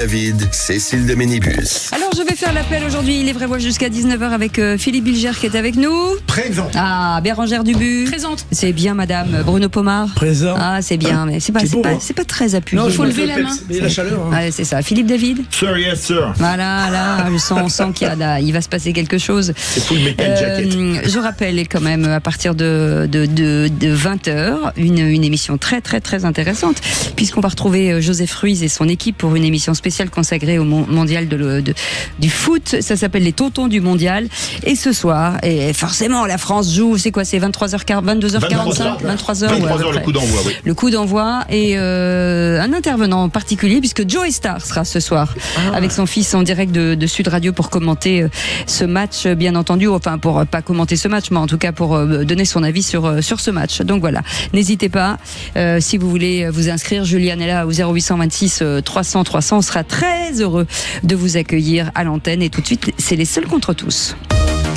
David, Cécile de Ménibus. Alors je vais faire l'appel aujourd'hui, les vraies voix jusqu'à 19h avec Philippe Bilger qui est avec nous. Présent. Ah, Bérangère Dubu. Présente. C'est bien madame. Bruno Pomar. Présent. Ah, c'est bien, mais c'est pas très appuyé. Il faut lever la main. Mais la chaleur. Hein. Ouais, c'est ça. Philippe David. Sir, yes, sir. Voilà, là, on sent qu'il y a là, il va se passer quelque chose. C'est full metal jacket. Je rappelle quand même à partir de 20h une émission très très très intéressante puisqu'on va retrouver Joseph Ruiz et son équipe pour une émission spéciale consacrée au mondial du foot. Ça s'appelle les Tontons du mondial. Et ce soir, et forcément la France joue, c'est quoi, c'est 22h45, 23h le coup d'envoi, oui. Le coup d'envoi et un intervenant particulier puisque Joey Star sera ce soir avec son fils en direct de Sud Radio pour commenter ce match, bien entendu, enfin pour pas commenter ce match, mais en tout cas pour donner son avis sur ce match. Donc voilà, n'hésitez pas, si vous voulez vous inscrire, Juliane est là au 0826 300 300, on sera très heureux de vous accueillir à l'antenne et tout de suite, c'est les seuls contre tous.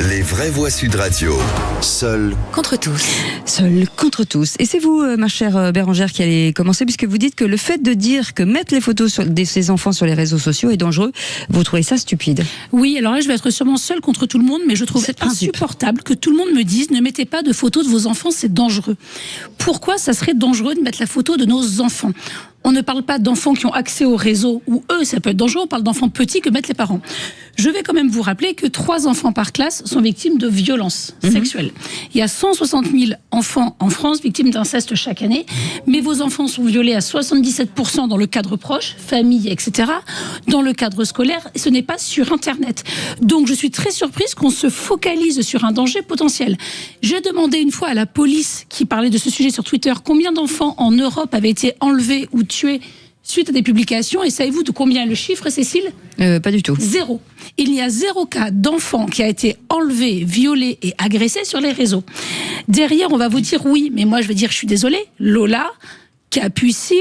Les vraies voix Sud Radio. Seuls Contre tous. Seul contre tous. Et c'est vous, ma chère Bérangère, qui allez commencer, puisque vous dites que le fait de dire que mettre les photos de ses enfants sur les réseaux sociaux est dangereux, vous trouvez ça stupide? Oui, alors là, je vais être sûrement seule contre tout le monde, mais je trouve C'est le principe. insupportable que tout le monde me dise ne mettez pas de photos de vos enfants, c'est dangereux. Pourquoi ça serait dangereux de mettre la photo de nos enfants ? On ne parle pas d'enfants qui ont accès au réseau, ou eux, ça peut être dangereux, on parle d'enfants petits que mettent les parents. Je vais quand même vous rappeler que 3 enfants par classe sont victimes de violences sexuelles. Il y a 160 000 enfants en France victimes d'inceste chaque année, mais vos enfants sont violés à 77% dans le cadre proche, famille, etc., dans le cadre scolaire, et ce n'est pas sur Internet. Donc je suis très surprise qu'on se focalise sur un danger potentiel. J'ai demandé une fois à la police, qui parlait de ce sujet sur Twitter, combien d'enfants en Europe avaient été enlevés ou tués suite à des publications, et savez-vous de combien est le chiffre, Cécile ? Pas du tout. 0. Il y a 0 cas d'enfant qui a été enlevé, violé et agressé sur les réseaux. Derrière, on va vous dire oui, mais moi je vais dire je suis désolée, Lola, Capucine,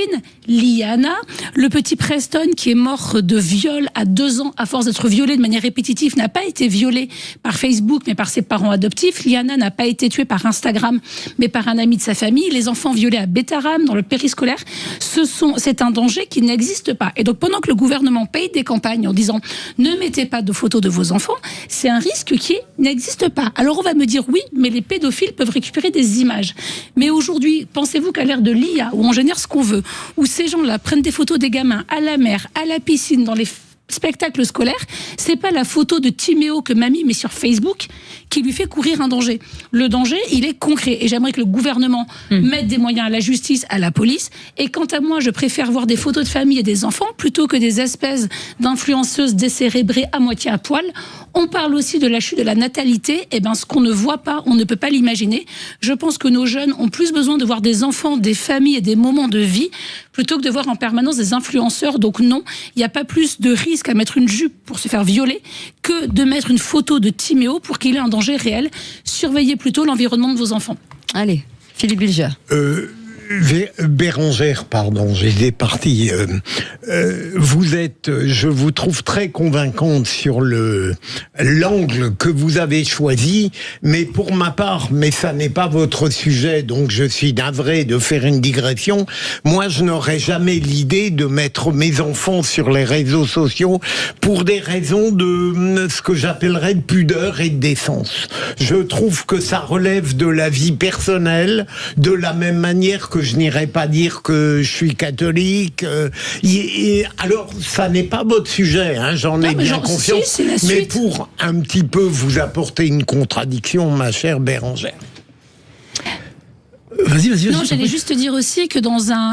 Liana, le petit Preston qui est mort de viol à 2 ans à force d'être violé de manière répétitive n'a pas été violé par Facebook mais par ses parents adoptifs. Liana n'a pas été tuée par Instagram mais par un ami de sa famille. Les enfants violés à Bétarame dans le périscolaire, c'est un danger qui n'existe pas. Et donc pendant que le gouvernement paye des campagnes en disant ne mettez pas de photos de vos enfants, c'est un risque qui n'existe pas. Alors on va me dire oui, mais les pédophiles peuvent récupérer des images. Mais aujourd'hui, pensez-vous qu'à l'ère de l'IA où on génère ce qu'on veut, où ces gens-là prennent des photos des gamins à la mer, à la piscine, dans les spectacles scolaires, c'est pas la photo de Timéo que mamie met sur Facebook qui lui fait courir un danger. Le danger, il est concret. Et j'aimerais que le gouvernement mette des moyens à la justice, à la police. Et quant à moi, je préfère voir des photos de famille et des enfants plutôt que des espèces d'influenceuses décérébrées à moitié à poil. On parle aussi de la chute de la natalité. Eh ben, ce qu'on ne voit pas, on ne peut pas l'imaginer. Je pense que nos jeunes ont plus besoin de voir des enfants, des familles et des moments de vie plutôt que de voir en permanence des influenceurs. Donc non, il n'y a pas plus de risque à mettre une jupe pour se faire violer que de mettre une photo de Timéo pour qu'il ait un danger réel. Surveillez plutôt l'environnement de vos enfants. Allez, Philippe Bilger. Bérangère, pardon, j'ai des parties. Je vous trouve très convaincante sur l'angle que vous avez choisi, mais pour ma part, mais ça n'est pas votre sujet, donc je suis navré de faire une digression. Moi, je n'aurais jamais l'idée de mettre mes enfants sur les réseaux sociaux pour des raisons de ce que j'appellerais de pudeur et de décence. Je trouve que ça relève de la vie personnelle, de la même manière que je n'irai pas dire que je suis catholique. Alors, ça n'est pas votre sujet, hein, j'en ai bien conscience. Si, c'est la mais suite. pour un petit peu vous apporter une contradiction, ma chère Bérangère. Vas-y. Non, j'allais juste dire aussi que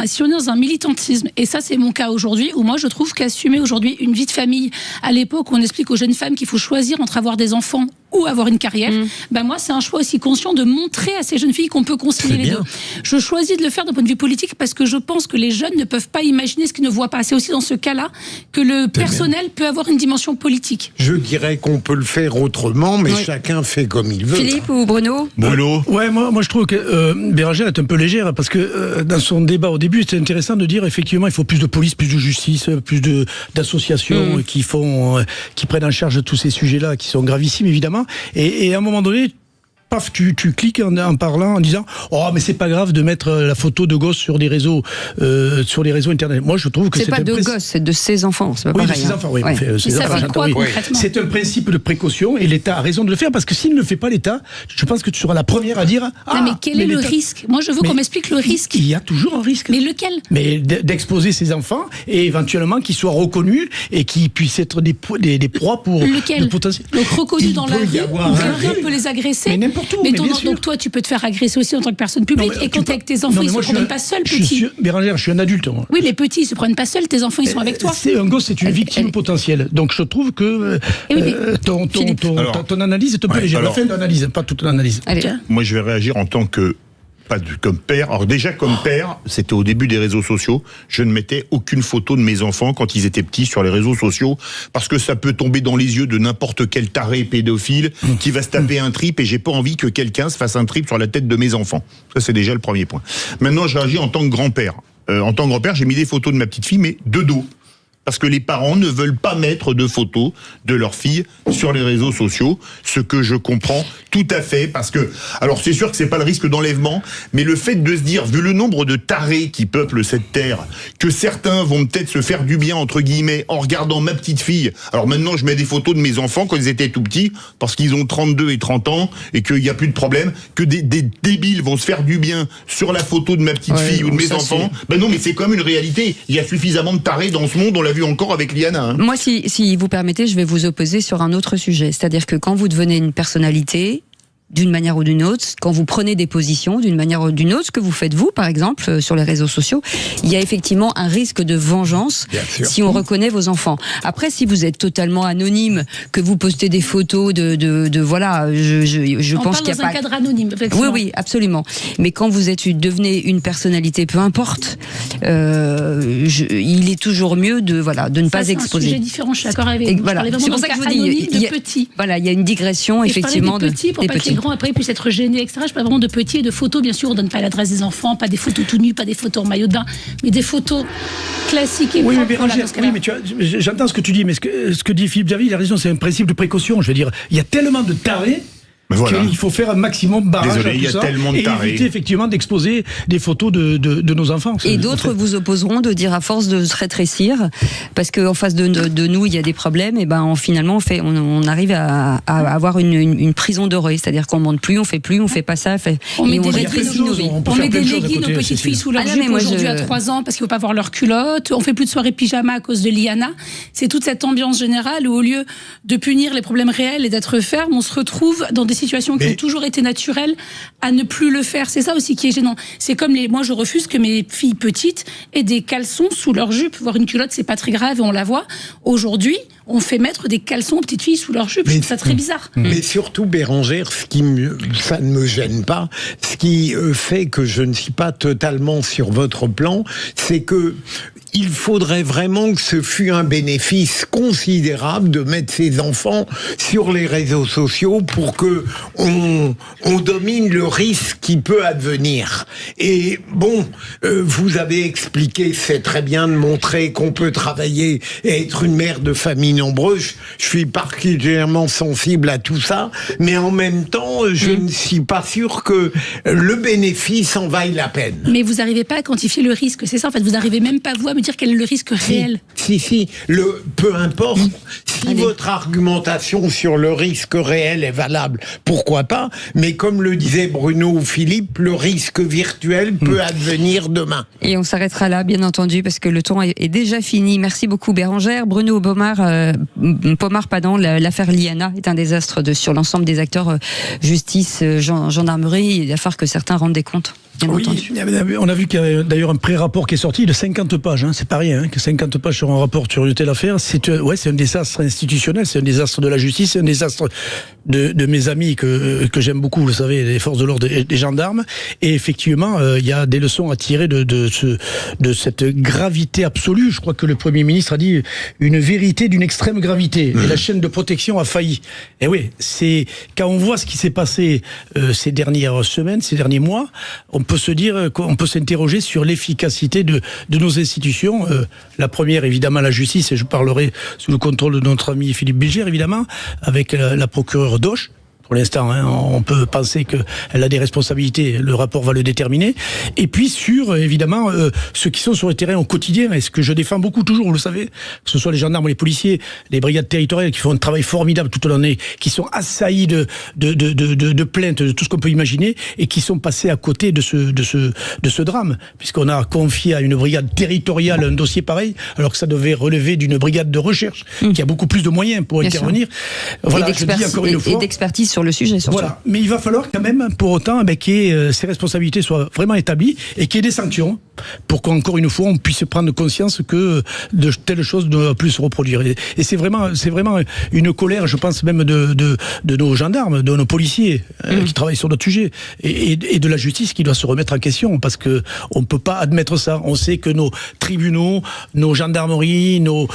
si on est dans un militantisme, et ça c'est mon cas aujourd'hui, où moi je trouve qu'assumer aujourd'hui une vie de famille, à l'époque où on explique aux jeunes femmes qu'il faut choisir entre avoir des enfants ou avoir une carrière, ben moi c'est un choix aussi conscient de montrer à ces jeunes filles qu'on peut concilier les deux. Je choisis de le faire d'un point de vue politique parce que je pense que les jeunes ne peuvent pas imaginer ce qu'ils ne voient pas. C'est aussi dans ce cas-là que le personnel peut avoir une dimension politique. Je dirais qu'on peut le faire autrement, mais chacun fait comme il veut. Philippe ou Bruno? Bruno. Ouais, moi je trouve que Bérangère est un peu légère parce que dans son débat au début, c'était intéressant de dire effectivement il faut plus de police, plus de justice, plus d'associations qui prennent en charge tous ces sujets-là qui sont gravissimes évidemment. Et à un moment donné, paf, tu cliques en parlant, en disant « Oh, mais c'est pas grave de mettre la photo de gosse sur les réseaux internet. » Moi, je trouve que c'est pas de gosses, c'est de ses enfants. C'est pas oui, pareil. de ses enfants, oui. Ouais. Ses ça enfants, fait quoi, oui. concrètement ? C'est un principe de précaution et l'État a raison de le faire parce que s'il ne le fait pas, l'État, je pense que tu seras la première à dire « Non, mais quel est le risque ? Moi, je veux qu'on m'explique le risque. Il y a toujours un risque. Mais lequel ? Mais d'exposer ses enfants et éventuellement qu'ils soient reconnus et qu'ils puissent être des proies pour lequel ? le potentiel. Donc reconnu dans la peut y rue, avoir où un quelqu'un risque. peut les agresser. Mais n'importe où, Mais mais bien sûr. donc toi, tu peux te faire agresser aussi en tant que personne publique. Et quand t'es avec tes enfants, ils se promènent pas seuls, petits. Bérangère, je suis un adulte, moi. Oui, mais petits, ils se prennent pas seuls. Tes enfants, ils sont avec toi. C'est un gosse, c'est une victime potentielle. Donc je trouve que ton analyse est un peu légère. La fin de l'analyse, pas toute l'analyse. Allez. Moi, je vais réagir en tant que comme père. Alors déjà, comme père, c'était au début des réseaux sociaux. Je ne mettais aucune photo de mes enfants quand ils étaient petits sur les réseaux sociaux parce que ça peut tomber dans les yeux de n'importe quel taré pédophile qui va se taper un trip et j'ai pas envie que quelqu'un se fasse un trip sur la tête de mes enfants. Ça, c'est déjà le premier point. Maintenant, je réagis en tant que grand-père. En tant que grand-père, j'ai mis des photos de ma petite fille, mais de dos. Parce que les parents ne veulent pas mettre de photos de leur fille sur les réseaux sociaux, ce que je comprends tout à fait, parce que, alors c'est sûr que c'est pas le risque d'enlèvement, mais le fait de se dire, vu le nombre de tarés qui peuplent cette terre, que certains vont peut-être se faire du bien, entre guillemets, en regardant ma petite fille. Alors maintenant, je mets des photos de mes enfants quand ils étaient tout petits, parce qu'ils ont 32 et 30 ans, et qu'il n'y a plus de problème, que des débiles vont se faire du bien sur la photo de ma petite fille ou de mes enfants. Ben non, mais c'est comme une réalité. Il y a suffisamment de tarés dans ce monde, on l'a vu encore avec Liana. Hein. Moi, si vous permettez, je vais vous opposer sur un autre sujet. C'est-à-dire que quand vous devenez une personnalité, d'une manière ou d'une autre, quand vous prenez des positions d'une manière ou d'une autre, ce que vous faites vous, par exemple, sur les réseaux sociaux, il y a effectivement un risque de vengeance si on reconnaît vos enfants. Après, si vous êtes totalement anonyme, que vous postez des photos voilà, je pense qu'il y a pas... On parle dans un cadre anonyme, effectivement. Oui, absolument. Mais quand vous devenez une personnalité, peu importe, il est toujours mieux de ne pas exposer. C'est un sujet différent, je suis d'accord avec vous. Voilà. C'est pour ça que je vous dis, il y a une digression, effectivement, des petits, pour pas que les grands après puissent être gênés, etc. Je parle vraiment de petits et de photos. Bien sûr, on donne pas l'adresse des enfants, pas des photos tout nus, pas des photos en maillot de bain, mais des photos classiques et propres. Oui, mais j'entends ce que tu dis, mais ce que dit Philippe Javi, il a raison, c'est un principe de précaution. Je veux dire, il y a tellement de tarés. Voilà. Il faut faire un maximum barrage à tout ça et éviter effectivement d'exposer des photos de nos enfants. Et d'autres vous opposeront de dire à force de se rétrécir, parce qu'en face de nous il y a des problèmes, et finalement on arrive à avoir une prison dorée, c'est-à-dire qu'on monte plus, on fait pas ça, on met des leggings nos petites filles sous leur jupe aujourd'hui à 3 ans parce qu'il ne faut pas voir leur culotte, on fait plus de soirées pyjama à cause de Liana. C'est toute cette ambiance générale où au lieu de punir les problèmes réels et d'être ferme, on se retrouve dans des situations qui ont toujours été naturelles à ne plus le faire. C'est ça aussi qui est gênant. C'est comme moi je refuse que mes filles petites aient des caleçons sous leur jupe. Voir une culotte, c'est pas très grave et on la voit. Aujourd'hui, on fait mettre des caleçons aux petites filles sous leur jupe. Je trouve ça très bizarre. Mais surtout, Bérangère, ça ne me gêne pas. Ce qui fait que je ne suis pas totalement sur votre plan, c'est que il faudrait vraiment que ce fût un bénéfice considérable de mettre ses enfants sur les réseaux sociaux pour que on domine le risque qui peut advenir. Et bon, vous avez expliqué, c'est très bien de montrer qu'on peut travailler et être une mère de famille nombreuse. Je suis particulièrement sensible à tout ça, mais en même temps, je ne suis pas sûr que le bénéfice en vaille la peine. Mais vous n'arrivez pas à quantifier le risque, c'est ça en fait. Vous n'arrivez même pas vous à me dire quel est le risque réel. Peu importe. Si votre argumentation sur le risque réel est valable, pourquoi pas. Mais comme le disait Bruno ou Philippe, le risque virtuel peut advenir demain. Et on s'arrêtera là, bien entendu, parce que le temps est déjà fini. Merci beaucoup, Bérangère. Bruno Pomar, l'affaire Liana est un désastre sur l'ensemble des acteurs, justice, gendarmerie. Il va falloir que certains rendent des comptes. On a vu qu'il y a d'ailleurs un pré-rapport qui est sorti de 50 pages, c'est pas rien, que 50 pages sur un rapport sur une telle affaire, c'est un désastre institutionnel, c'est un désastre de la justice, c'est un désastre de mes amis que j'aime beaucoup, vous savez, les forces de l'ordre et les gendarmes, et effectivement, il y a des leçons à tirer de cette gravité absolue. Je crois que le Premier ministre a dit une vérité d'une extrême gravité, et la chaîne de protection a failli. Et oui, c'est quand on voit ce qui s'est passé ces dernières semaines, ces derniers mois, on peut se dire qu'on peut s'interroger sur l'efficacité de nos institutions. La première, évidemment, la justice, et je parlerai sous le contrôle de notre ami Philippe Bilger, évidemment, avec la procureure Doche, Pour l'instant, hein, on peut penser qu'elle a des responsabilités, le rapport va le déterminer. Et puis sur, évidemment, ceux qui sont sur le terrain au quotidien, et ce que je défends beaucoup toujours, vous le savez, que ce soit les gendarmes ou les policiers, les brigades territoriales qui font un travail formidable tout au long de l'année, qui sont assaillis de plaintes, de tout ce qu'on peut imaginer, et qui sont passés à côté de ce drame, puisqu'on a confié à une brigade territoriale un dossier pareil, alors que ça devait relever d'une brigade de recherche, qui a beaucoup plus de moyens pour intervenir. Voilà, je dis encore une fois. Et d'expertise sur le sujet, surtout. Voilà. Mais il va falloir quand même, pour autant, que ces responsabilités soient vraiment établies et qu'il y ait des sanctions pour qu'encore une fois, on puisse prendre conscience que de telles choses ne doivent plus se reproduire. Et c'est vraiment une colère, je pense même de nos gendarmes, de nos policiers qui travaillent sur notre sujet et de la justice qui doit se remettre en question parce que on ne peut pas admettre ça. On sait que nos tribunaux, nos gendarmeries, nos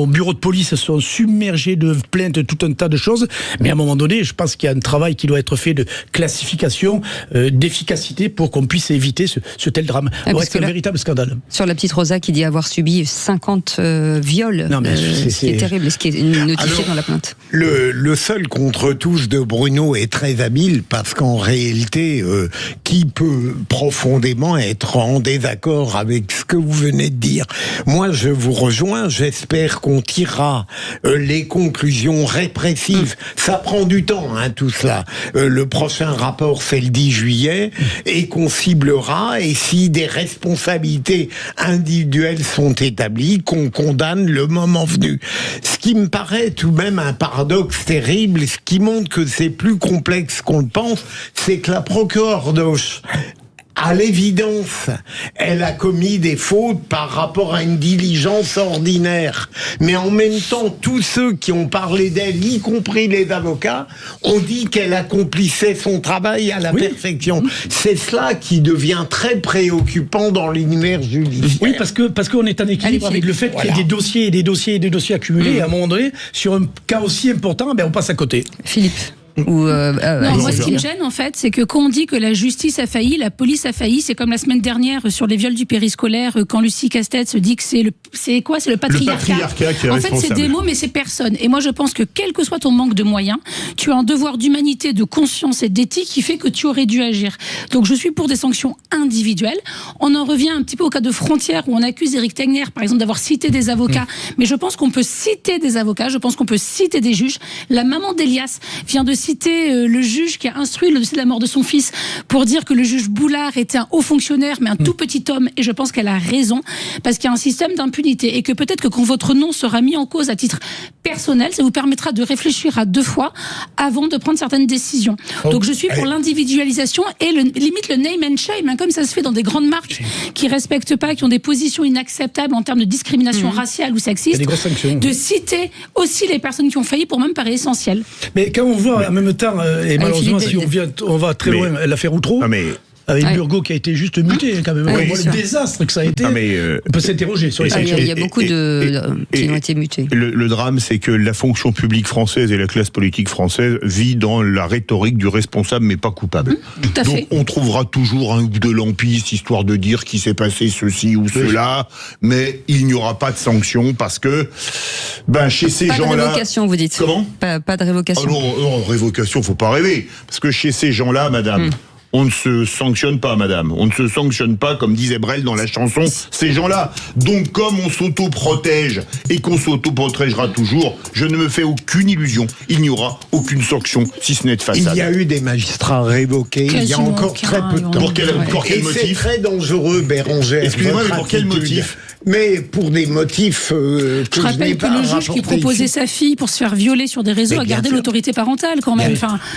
bureaux de police sont submergés de plaintes, tout un tas de choses. Mais à un moment donné, je pense qu'il y a un travail qui doit être fait de classification, d'efficacité pour qu'on puisse éviter ce tel drame. C'est un véritable scandale. Sur la petite Rosa qui dit avoir subi 50 viols, ce qui est terrible, ce qui est notifié dans la plainte. Le seul contre tous de Bruno est très habile parce qu'en réalité, qui peut profondément être en désaccord avec ce que vous venez de dire? Moi, je vous rejoins, j'espère qu'on tirera les conclusions répressives. Ça prend du temps, hein, tout cela. Le prochain rapport, c'est le 10 juillet, et qu'on ciblera, et si des responsabilités individuelles sont établies, qu'on condamne le moment venu. Ce qui me paraît tout de même un paradoxe terrible, ce qui montre que c'est plus complexe qu'on le pense, c'est que la procureure d'Auch, à l'évidence, elle a commis des fautes par rapport à une diligence ordinaire. Mais en même temps, tous ceux qui ont parlé d'elle, y compris les avocats, ont dit qu'elle accomplissait son travail à la perfection. C'est cela qui devient très préoccupant dans l'univers judiciaire. Oui, parce qu'on est en équilibre avec le fait qu'il y ait des dossiers et des dossiers et des dossiers accumulés. Et à un moment donné, sur un cas aussi important, on passe à côté. Philippe. Non, moi ce qui me gêne en fait, c'est que quand on dit que la justice a failli, la police a failli, c'est comme la semaine dernière sur les viols du périscolaire, quand Lucie Castet se dit que c'est le patriarcat. Le patriarcat qui est en responsable. fait, c'est des mots, mais c'est personne. Et moi, je pense que quel que soit ton manque de moyens, tu as un devoir d'humanité, de conscience et d'éthique qui fait que tu aurais dû agir. Donc, je suis pour des sanctions individuelles. On en revient un petit peu au cas de Frontières où on accuse Éric Tegner, par exemple, d'avoir cité des avocats. Mais je pense qu'on peut citer des avocats, je pense qu'on peut citer des juges. La maman d'Elias vient de citer le juge qui a instruit le dossier de la mort de son fils pour dire que le juge Boulard était un haut fonctionnaire mais un tout petit homme, et je pense qu'elle a raison parce qu'il y a un système d'impunité et que peut-être que quand votre nom sera mis en cause à titre personnel, ça vous permettra de réfléchir à 2 fois avant de prendre certaines décisions. Donc je suis pour l'individualisation et limite le name and shame, hein, comme ça se fait dans des grandes marques qui respectent pas, qui ont des positions inacceptables en termes de discrimination raciale ou sexiste, de citer aussi les personnes qui ont failli, pour moi, me paraît essentiel. Mais quand on voit en même temps, et malheureusement si on va très loin, l'affaire Outreau, avec Burgot qui a été juste muté quand même. Oui, le désastre que ça a été, on peut s'interroger sur les sanctions. Il y a beaucoup qui ont été mutés. Le drame, c'est que la fonction publique française et la classe politique française vit dans la rhétorique du responsable mais pas coupable. Tout à fait. Donc on trouvera toujours un ou deux lampistes histoire de dire qu'il s'est passé ceci ou cela, mais il n'y aura pas de sanctions parce que chez ces gens-là... Pas de révocation, vous dites. Comment ? Pas de révocation. Non, révocation, faut pas rêver. Parce que chez ces gens-là, madame... On ne se sanctionne pas, madame. On ne se sanctionne pas, comme disait Brel dans la chanson, ces gens-là. Donc, comme on s'auto-protège et qu'on s'auto-protégera toujours, je ne me fais aucune illusion. Il n'y aura aucune sanction, si ce n'est de façade. Il y a eu des magistrats révoqués il y a encore très peu de temps. Pour quel motif ? C'est très dangereux, Bérangère. Excusez-moi, mais pour quel motif ? Mais pour des motifs que je rappelle que le juge qui proposait sa fille pour se faire violer sur des réseaux a gardé l'autorité parentale quand même.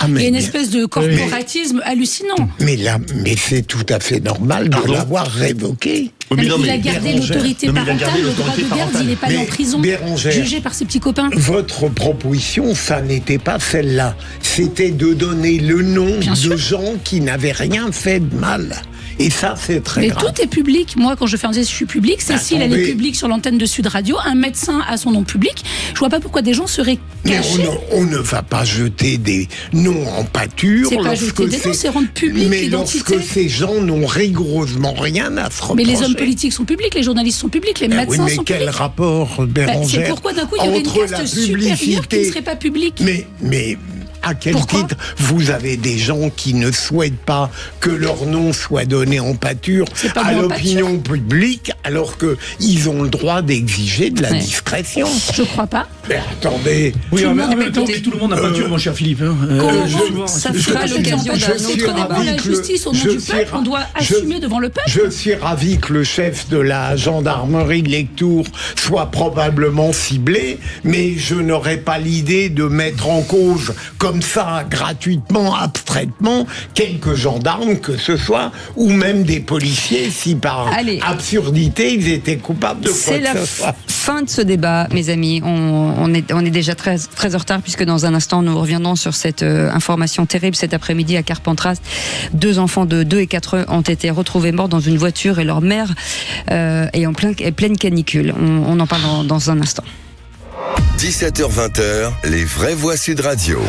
Il y a une espèce de corporatisme hallucinant. Mais c'est tout à fait normal de l'avoir révoqué. Il a gardé l'autorité parentale, le droit de garde, il n'est pas allé en prison, jugé par ses petits copains. Votre proposition, ça n'était pas celle-là. C'était de donner le nom de gens qui n'avaient rien fait de mal. Et ça, c'est très grave. Mais tout est public. Moi, quand je fais un geste, je suis public. Cécile, elle est publique sur l'antenne de Sud Radio. Un médecin a son nom public. Je vois pas pourquoi des gens seraient cachés. Mais on ne va pas jeter des noms en pâture. C'est pas jeter des noms, c'est rendre public l'identité. Mais lorsque ces gens n'ont rigoureusement rien à se reprocher. Mais les hommes politiques sont publics, les journalistes sont publics, les médecins sont publics. Mais quel rapport, Bérangère, c'est pourquoi d'un coup, il y aurait une caste supérieure qui ne serait pas publique. Mais à quel Pourquoi titre vous avez des gens qui ne souhaitent pas que leur nom soit donné en pâture pas à bon en l'opinion publique, alors qu'ils ont le droit d'exiger de la Ouais. discrétion? Je crois pas. Mais attendez, Oui, Tout le en monde même temps, écoutez, tout le monde n'a pas tué, mon cher Philippe. Hein. ça fera l'occasion d'un autre débat. Pour la justice au nom du peuple, on doit assumer devant le peuple. Je suis ravi que le chef de la gendarmerie de Lectoure soit probablement ciblé, mais je n'aurais pas l'idée de mettre en cause comme ça, gratuitement, abstraitement, quelques gendarmes que ce soit, ou même des policiers, si par Allez. absurdité ils étaient coupables de quoi C'est que la ce soit. fin de ce débat, mes amis. On est déjà très en retard, puisque dans un instant, nous reviendrons sur cette information terrible cet après-midi à Carpentras. 2 enfants de 2 et 4 ans ont été retrouvés morts dans une voiture et leur mère est en pleine canicule. On en parle dans un instant. 17h-20h, les vraies voix Sud Radio.